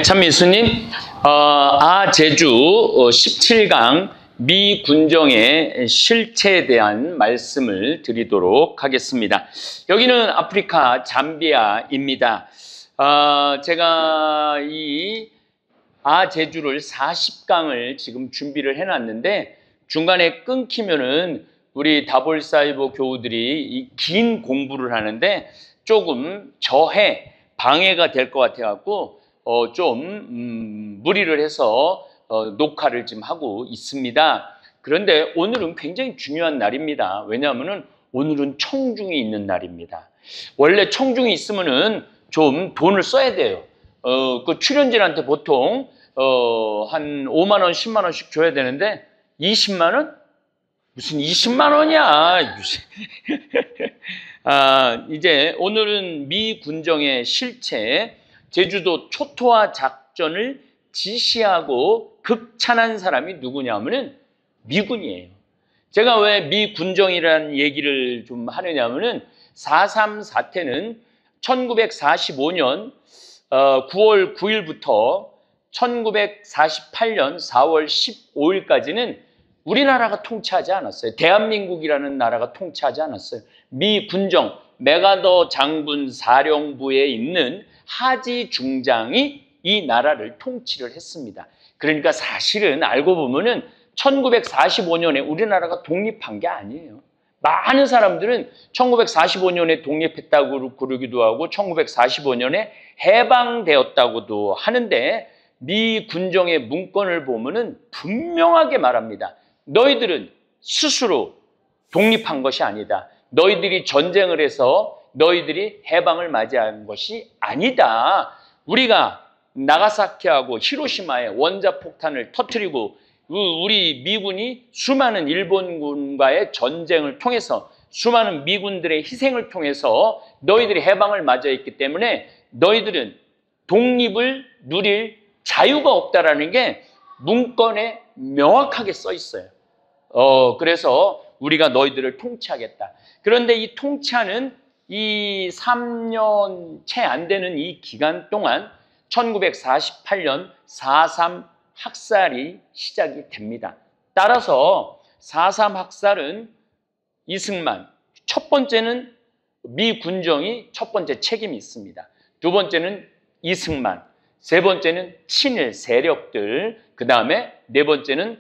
참미수님, 제주 17강 미군정의 실체에 대한 말씀을 드리도록 하겠습니다. 여기는 아프리카 잠비아입니다. 제가 이 제주를 40강을 지금 준비를 해놨는데 중간에 끊기면은 우리 다볼사이버 교우들이 이 긴 공부를 하는데 조금 방해가 될 것 같아갖고 무리를 해서 녹화를 지금 하고 있습니다. 그런데 오늘은 굉장히 중요한 날입니다. 왜냐하면은 오늘은 청중이 있는 날입니다. 원래 청중이 있으면은 좀 돈을 써야 돼요. 그 출연진한테 보통 한 5만 원, 10만 원씩 줘야 되는데 20만 원? 무슨 20만 원이야? 이제 오늘은 미 군정의 실체, 제주도 초토화 작전을 지시하고 극찬한 사람이 누구냐면은 미군이에요. 제가 왜 미 군정이라는 얘기를 좀 하느냐면은 4.3 사태는 1945년 9월 9일부터 1948년 4월 15일까지는 우리나라가 통치하지 않았어요. 대한민국이라는 나라가 통치하지 않았어요. 미 군정 맥아더 장군 사령부에 있는 하지 중장이 이 나라를 통치를 했습니다. 그러니까 사실은 알고 보면은 1945년에 우리나라가 독립한 게 아니에요. 많은 사람들은 1945년에 독립했다고 그러기도 하고 1945년에 해방되었다고도 하는데 미 군정의 문건을 보면은 분명하게 말합니다. 너희들은 스스로 독립한 것이 아니다. 너희들이 전쟁을 해서 너희들이 해방을 맞이한 것이 아니다. 우리가 나가사키하고 히로시마에 원자폭탄을 터뜨리고 우리 미군이 수많은 일본군과의 전쟁을 통해서 수많은 미군들의 희생을 통해서 너희들이 해방을 맞이했기 때문에 너희들은 독립을 누릴 자유가 없다라는 게 문건에 명확하게 써 있어요. 그래서 우리가 너희들을 통치하겠다. 그런데 이 통치하는 이 3년 채 안 되는 이 기간 동안 1948년 4.3 학살이 시작이 됩니다. 따라서 4.3 학살은 이승만, 첫 번째는 미 군정이 첫 번째 책임이 있습니다. 두 번째는 이승만, 세 번째는 친일 세력들, 그 다음에 네 번째는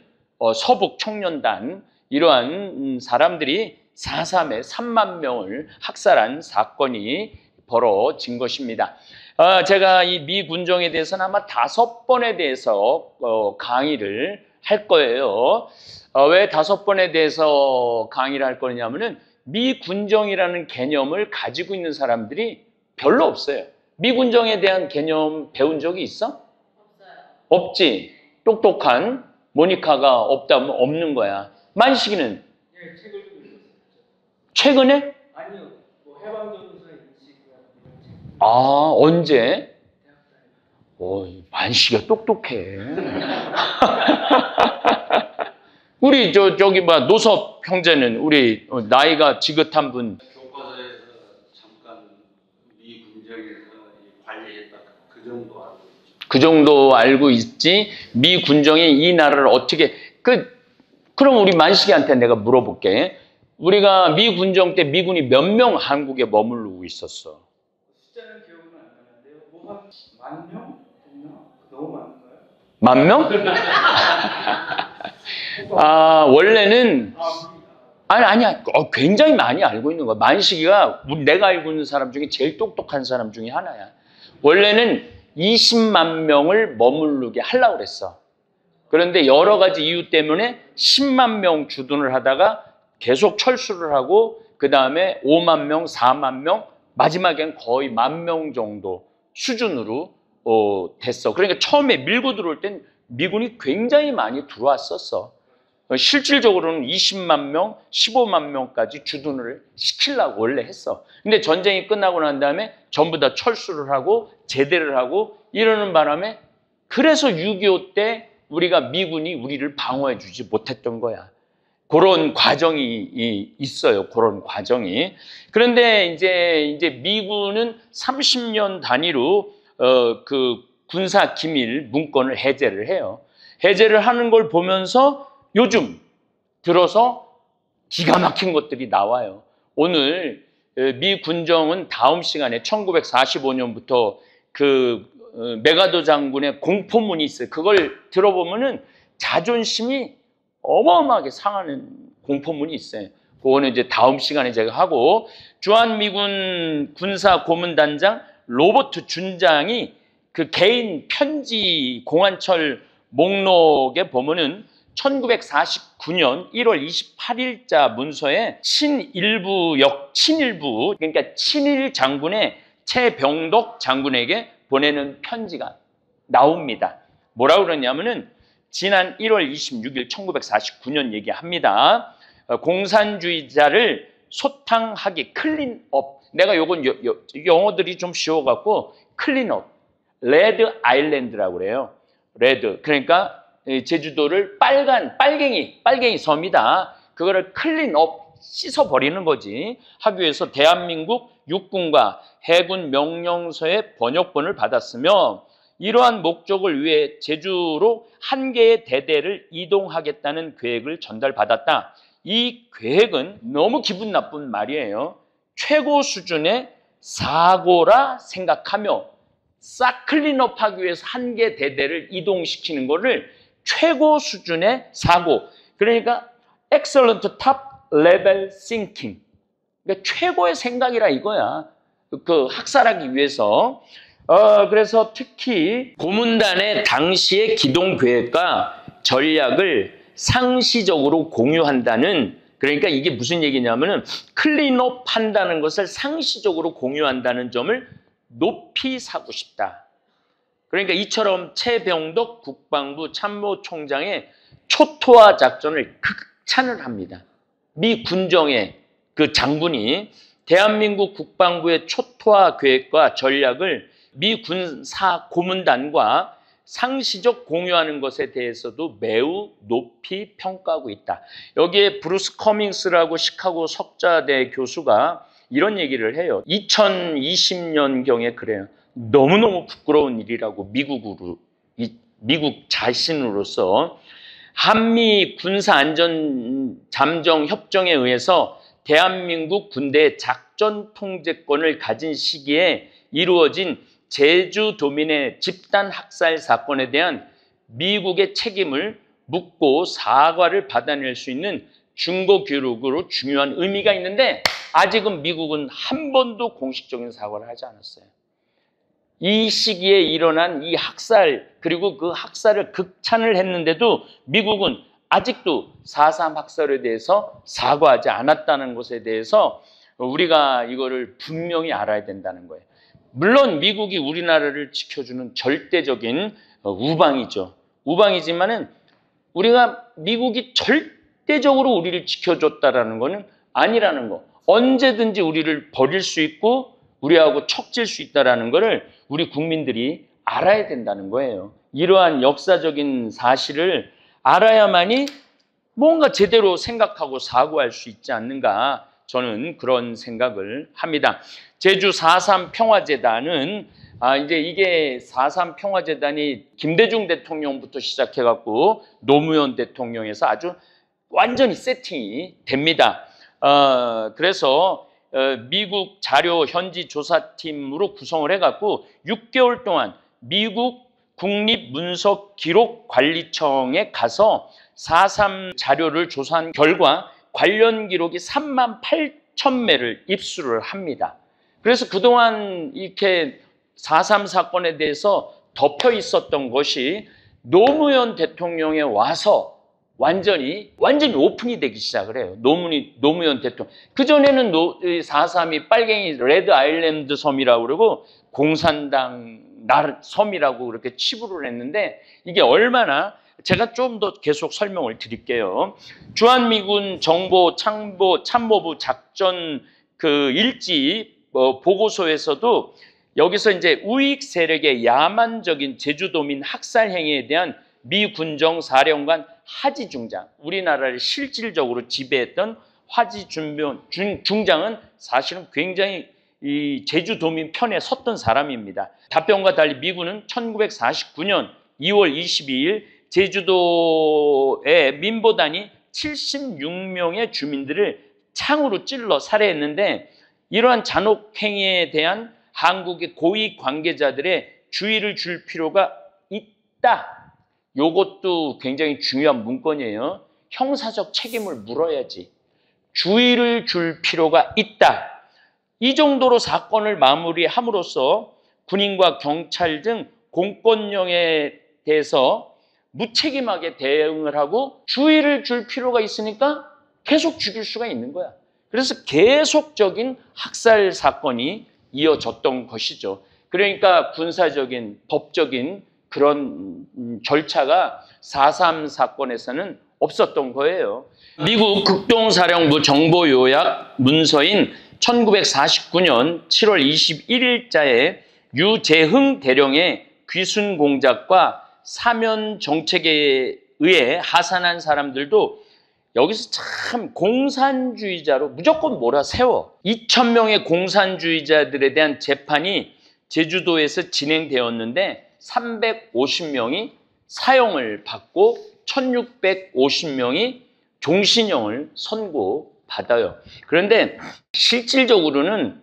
서북 청년단, 이러한 사람들이 4.3에 3만 명을 학살한 사건이 벌어진 것입니다. 제가 이 미 군정에 대해서는 아마 5번에 대해서 강의를 할 거예요. 왜 5번에 대해서 강의를 할 거냐면은 미 군정이라는 개념을 가지고 있는 사람들이 별로 없어요. 미 군정에 대한 개념 배운 적이 있어? 없어요. 없지. 똑똑한 모니카가 없다면 없는 거야. 만식이는? 예, 책을 좀 읽었어요. 최근에? 아니요, 뭐 해방전선의 인식이나 이런 책. 언제? 만식이가 똑똑해. 우리 저기 노섭 형제는 우리 나이가 지긋한 분. 교과서에서 잠깐 미 군정에서 관리했다 그 정도 알고 있죠. 그 정도 알고 있지. 미 군정이 이 나라를 어떻게 그럼 우리 만식이한테 내가 물어볼게. 우리가 미 군정 때 미군이 몇 명 한국에 머무르고 있었어? 숫자는 기억은 안 나는데요. 뭐 한 1만 명? 됐나? 너무 많은가요? 1만 명? 원래는 아니야. 굉장히 많이 알고 있는 거야. 만식이가 내가 알고 있는 사람 중에 제일 똑똑한 사람 중에 하나야. 원래는 20만 명을 머무르게 하려고 그랬어. 그런데 여러 가지 이유 때문에 10만 명 주둔을 하다가 계속 철수를 하고 그 다음에 5만 명, 4만 명, 마지막엔 거의 10,000명 정도 수준으로 됐어. 그러니까 처음에 밀고 들어올 땐 미군이 굉장히 많이 들어왔었어. 실질적으로는 20만 명, 15만 명까지 주둔을 시키려고 원래 했어. 근데 전쟁이 끝나고 난 다음에 전부 다 철수를 하고 제대를 하고 이러는 바람에 그래서 6.25 때 우리가 미군이 우리를 방어해 주지 못했던 거야. 그런 과정이 있어요. 그런 과정이. 그런데 이제 미군은 30년 단위로 군사 기밀 문건을 해제를 해요. 해제를 하는 걸 보면서 요즘 들어서 기가 막힌 것들이 나와요. 오늘 미 군정은 다음 시간에 1945년부터 그 메가더 장군의 공포문이 있어요. 그걸 들어보면은 자존심이 어마어마하게 상하는 공포문이 있어요. 그거는 이제 다음 시간에 제가 하고, 주한미군 군사 고문단장 로버트 준장이 그 개인 편지 공안철 목록에 보면은 1949년 1월 28일자 문서에 친일부, 그러니까 친일 장군의 최병덕 장군에게 보내는 편지가 나옵니다. 뭐라고 그러냐면은 지난 1월 26일 1949년 얘기합니다. 공산주의자를 소탕하기, 클린업. 내가 요건 영어들이 좀 쉬워갖고 클린업, 레드 아일랜드라고 그래요. 레드, 그러니까 제주도를 빨갱이 섬이다. 그거를 클린업, 씻어버리는 거지. 하기 위해서 대한민국 육군과 해군 명령서의 번역본을 받았으며, 이러한 목적을 위해 제주로 한 개의 대대를 이동하겠다는 계획을 전달받았다. 이 계획은 너무 기분 나쁜 말이에요. 최고 수준의 사고라 생각하며 싹 클린업하기 위해서 한 개 대대를 이동시키는 거를 최고 수준의 사고, 그러니까 excellent top level thinking, 그러니까 최고의 생각이라 이거야. 그 학살하기 위해서. 그래서 특히 고문단의 당시의 기동 계획과 전략을 상시적으로 공유한다는, 그러니까 이게 무슨 얘기냐면은 클린업 한다는 것을 상시적으로 공유한다는 점을 높이 사고 싶다. 그러니까 이처럼 최병덕 국방부 참모총장의 초토화 작전을 극찬을 합니다. 미 군정의 그 장군이 대한민국 국방부의 초토화 계획과 전략을 미 군사 고문단과 상시적 공유하는 것에 대해서도 매우 높이 평가하고 있다. 여기에 브루스 커밍스라고 시카고 석자대 교수가 이런 얘기를 해요. 2020년경에 그래요. 너무너무 부끄러운 일이라고 미국 자신으로서 한미 군사안전잠정협정에 의해서 대한민국 군대의 작전 통제권을 가진 시기에 이루어진 제주도민의 집단 학살 사건에 대한 미국의 책임을 묻고 사과를 받아낼 수 있는 증거 기록으로 중요한 의미가 있는데, 아직은 미국은 한 번도 공식적인 사과를 하지 않았어요. 이 시기에 일어난 이 학살, 그리고 그 학살을 극찬을 했는데도 미국은 아직도 4.3 학살에 대해서 사과하지 않았다는 것에 대해서 우리가 이거를 분명히 알아야 된다는 거예요. 물론 미국이 우리나라를 지켜주는 절대적인 우방이죠. 우방이지만은 우리가 미국이 절대적으로 우리를 지켜줬다라는 거는 아니라는 거. 언제든지 우리를 버릴 수 있고 우리하고 척질 수 있다라는 거를 우리 국민들이 알아야 된다는 거예요. 이러한 역사적인 사실을 알아야만이 뭔가 제대로 생각하고 사고할 수 있지 않는가, 저는 그런 생각을 합니다. 제주 4.3 평화재단은 이제 이게 4.3 평화재단이 김대중 대통령부터 시작해갖고 노무현 대통령에서 아주 완전히 세팅이 됩니다. 그래서 미국 자료 현지 조사팀으로 구성을 해갖고 6개월 동안 미국 국립문서기록관리청에 가서 4.3 자료를 조사한 결과 관련 기록이 38,000매를 입수를 합니다. 그래서 그동안 이렇게 4.3 사건에 대해서 덮여 있었던 것이 노무현 대통령에 와서 완전히 오픈이 되기 시작을 해요. 노무현 대통령. 그전에는 4.3이 빨갱이 레드 아일랜드 섬이라고 그러고 공산당 섬이라고 그렇게 치부를 했는데, 이게 얼마나, 제가 좀 더 계속 설명을 드릴게요. 주한미군 정보 참모부 작전 그 일지 보고서에서도 여기서 이제 우익 세력의 야만적인 제주도민 학살 행위에 대한 미 군정 사령관 하지 중장, 우리나라를 실질적으로 지배했던 하지 중장은 사실은 굉장히 이 제주도민 편에 섰던 사람입니다. 답변과 달리 미군은 1949년 2월 22일 제주도의 민보단이 76명의 주민들을 창으로 찔러 살해했는데 이러한 잔혹행위에 대한 한국의 고위 관계자들의 주의를 줄 필요가 있다. 이것도 굉장히 중요한 문건이에요. 형사적 책임을 물어야지. 주의를 줄 필요가 있다. 이 정도로 사건을 마무리함으로써 군인과 경찰 등 공권력에 대해서 무책임하게 대응을 하고 주의를 줄 필요가 있으니까 계속 죽일 수가 있는 거야. 그래서 계속적인 학살 사건이 이어졌던 것이죠. 그러니까 군사적인, 법적인 그런 절차가 4.3 사건에서는 없었던 거예요. 미국 극동사령부 정보요약 문서인 1949년 7월 21일자에 유재흥 대령의 귀순 공작과 사면 정책에 의해 하산한 사람들도 여기서 참 공산주의자로 무조건 몰아세워. 2,000명의 공산주의자들에 대한 재판이 제주도에서 진행되었는데 350명이 사형을 받고 1,650명이 종신형을 선고받아요. 그런데 실질적으로는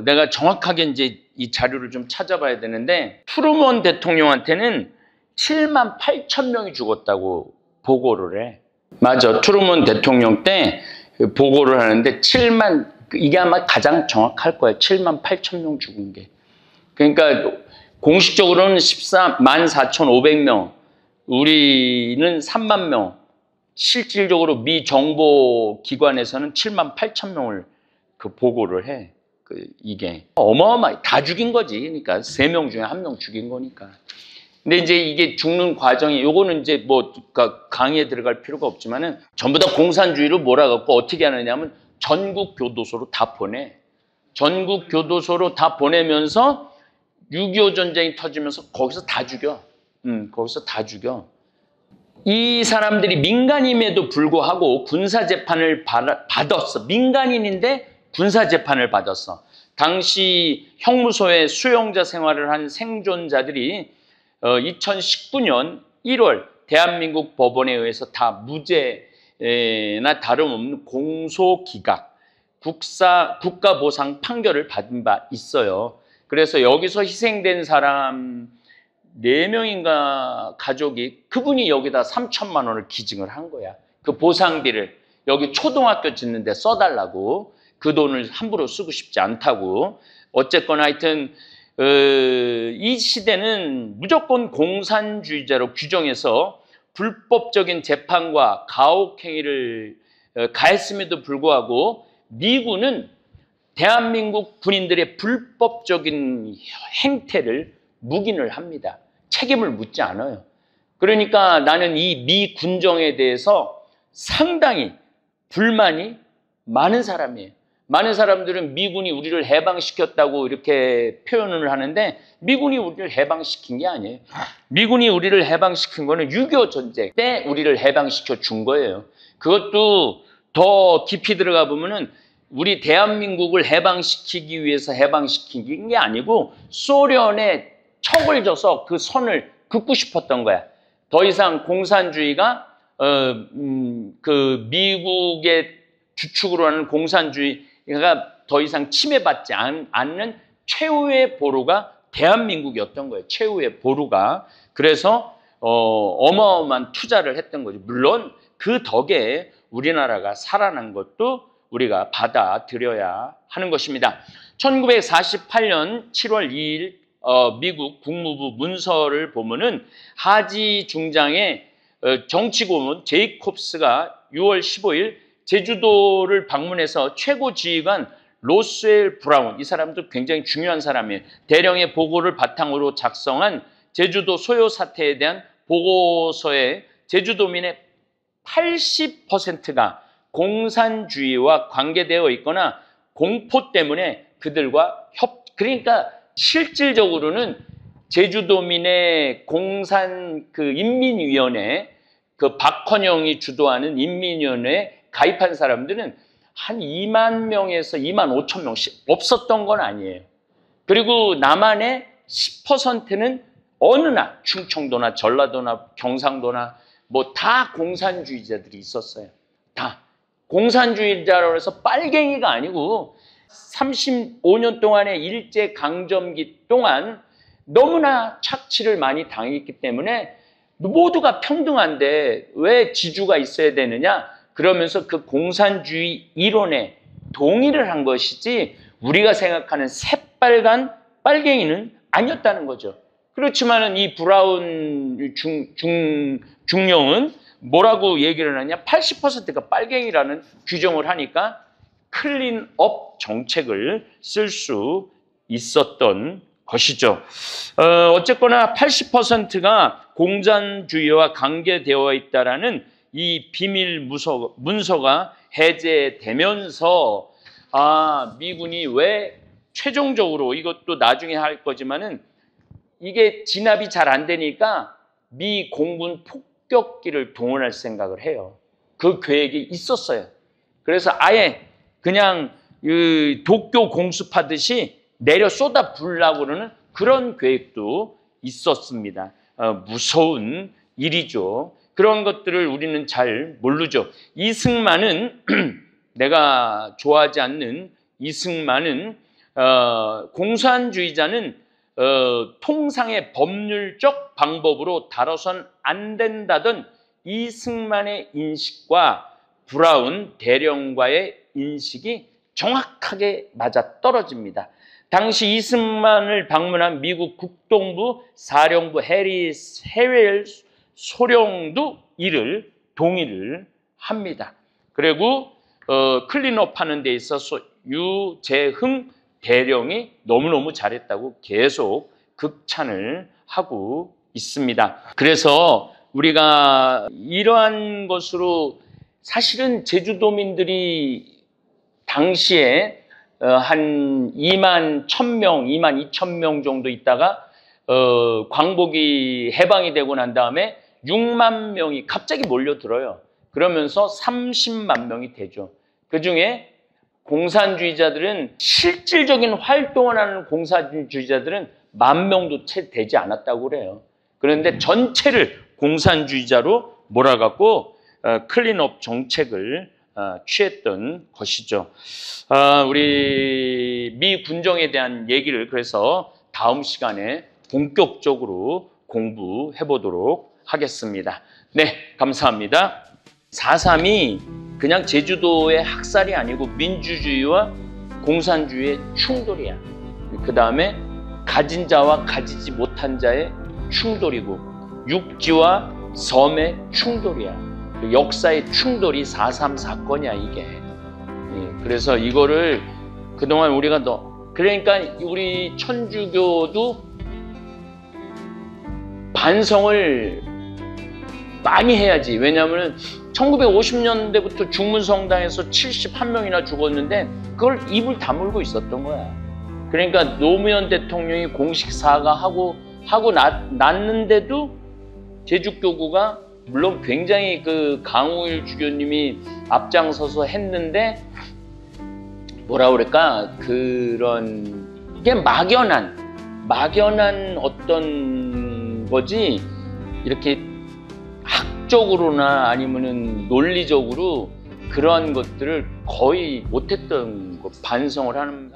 내가 정확하게 이제 이 자료를 좀 찾아봐야 되는데 트루먼 대통령한테는 78,000명이 죽었다고 보고를 해. 맞아. 트루먼 대통령 때 보고를 하는데 이게 아마 가장 정확할 거야. 78,000명 죽은 게. 그러니까 공식적으로는 14,500명, 우리는 3만 명, 실질적으로 미 정보기관에서는 78,000명을 그 보고를 해. 이게 어마어마하게 다 죽인 거지. 그러니까 3명 중에 1명 죽인 거니까. 근데 이제 이게 죽는 과정이 요거는 이제 뭐 강의에 들어갈 필요가 없지만은 전부 다 공산주의로 몰아갖고 어떻게 하느냐면 전국 교도소로 다 보내. 전국 교도소로 다 보내면서 6.25 전쟁이 터지면서 거기서 다 죽여. 거기서 다 죽여. 이 사람들이 민간임에도 불구하고 군사재판을 받았어. 민간인인데 군사재판을 받았어. 당시 형무소에 수용자 생활을 한 생존자들이 2019년 1월 대한민국 법원에 의해서 다 무죄나 다름없는 공소기각, 국가보상 판결을 받은 바 있어요. 그래서 여기서 희생된 사람 4명인가 가족이 그분이 여기다 3,000만 원을 기증을 한 거야. 그 보상비를 여기 초등학교 짓는데 써달라고. 그 돈을 함부로 쓰고 싶지 않다고. 어쨌거나 하여튼 이 시대는 무조건 공산주의자로 규정해서 불법적인 재판과 가혹행위를 가했음에도 불구하고 미군은 대한민국 군인들의 불법적인 행태를 묵인을 합니다. 책임을 묻지 않아요. 그러니까 나는 이 미 군정에 대해서 상당히 불만이 많은 사람이에요. 많은 사람들은 미군이 우리를 해방시켰다고 이렇게 표현을 하는데 미군이 우리를 해방시킨 게 아니에요. 미군이 우리를 해방시킨 거는 6.25 전쟁 때 우리를 해방시켜 준 거예요. 그것도 더 깊이 들어가 보면은 우리 대한민국을 해방시키기 위해서 해방시킨 게 아니고 소련에 척을 져서 그 선을 긋고 싶었던 거야. 더 이상 공산주의가 그 미국의 주축으로 하는 공산주의가 더 이상 침해받지 않는 최후의 보루가 대한민국이었던 거예요. 최후의 보루가. 그래서 어마어마한 투자를 했던 거죠. 물론 그 덕에 우리나라가 살아난 것도 우리가 받아들여야 하는 것입니다. 1948년 7월 2일 미국 국무부 문서를 보면은 하지 중장의 정치고문 제이콥스가 6월 15일 제주도를 방문해서 최고 지휘관 로스웰 브라운, 이 사람도 굉장히 중요한 사람이에요. 대령의 보고를 바탕으로 작성한 제주도 소요 사태에 대한 보고서에 제주도민의 80%가 공산주의와 관계되어 있거나 공포 때문에 그들과 그러니까 실질적으로는 제주도민의 공산 인민위원회, 박헌영이 주도하는 인민위원회에 가입한 사람들은 한 2만 명에서 2만 5천 명씩 없었던 건 아니에요. 그리고 남한의 10%는 어느 나 충청도나 전라도나 경상도나 뭐 다 공산주의자들이 있었어요. 다 공산주의자라고 해서 빨갱이가 아니고 35년 동안의 일제강점기 동안 너무나 착취를 많이 당했기 때문에 모두가 평등한데 왜 지주가 있어야 되느냐? 그러면서 그 공산주의 이론에 동의를 한 것이지 우리가 생각하는 새빨간 빨갱이는 아니었다는 거죠. 그렇지만은 이 브라운 중령은 뭐라고 얘기를 하냐? 80%가 빨갱이라는 규정을 하니까 클린업 정책을 쓸 수 있었던 것이죠. 어쨌거나 80%가 공산주의와 관계되어 있다라는 이 비밀 문서가 해제되면서 미군이 왜 최종적으로 이것도 나중에 할 거지만은 이게 진압이 잘 안 되니까 미 공군 폭격기를 동원할 생각을 해요. 그 계획이 있었어요. 그래서 아예 그냥 도쿄 공습하듯이 내려 쏟아 부으려고 그러는 그런 계획도 있었습니다. 무서운 일이죠. 그런 것들을 우리는 잘 모르죠. 이승만은 내가 좋아하지 않는 이승만은 공산주의자는 통상의 법률적 방법으로 다뤄선 안 된다던 이승만의 인식과 브라운 대령과의 인식이 정확하게 맞아떨어집니다. 당시 이승만을 방문한 미국 국동부 사령부 해리 세웰 소령도 이를 동의를 합니다. 그리고 클린업 하는 데 있어서 유재흥 대령이 너무너무 잘했다고 계속 극찬을 하고 있습니다. 그래서 우리가 이러한 것으로 사실은 제주도민들이 당시에 한 2만 1,000명, 2만 2천 명 정도 있다가 광복이 해방이 되고 난 다음에 6만 명이 갑자기 몰려들어요. 그러면서 30만 명이 되죠. 그중에 공산주의자들은 실질적인 활동을 하는 공산주의자들은 10,000명도 채 되지 않았다고 그래요. 그런데 전체를 공산주의자로 몰아갖고 클린업 정책을 취했던 것이죠. 우리 미 군정에 대한 얘기를 그래서 다음 시간에 본격적으로 공부해 보도록 하겠습니다. 네, 감사합니다. 4.3이 그냥 제주도의 학살이 아니고 민주주의와 공산주의의 충돌이야. 그 다음에 가진 자와 가지지 못한 자의 충돌이고 육지와 섬의 충돌이야. 역사의 충돌이 4.3 사건이야 이게. 그래서 이거를 그동안 우리가 그러니까 우리 천주교도 반성을 많이 해야지. 왜냐하면 1950년대부터 중문성당에서 71명이나 죽었는데 그걸 입을 다물고 있었던 거야. 그러니까 노무현 대통령이 공식 사과하고 났는데도 제주교구가 물론 굉장히 그 강우일 주교님이 앞장서서 했는데 뭐라 그럴까 그런 이게 막연한 어떤 거지 이렇게 학적으로나 아니면은 논리적으로 그러한 것들을 거의 못했던 거 반성을 하는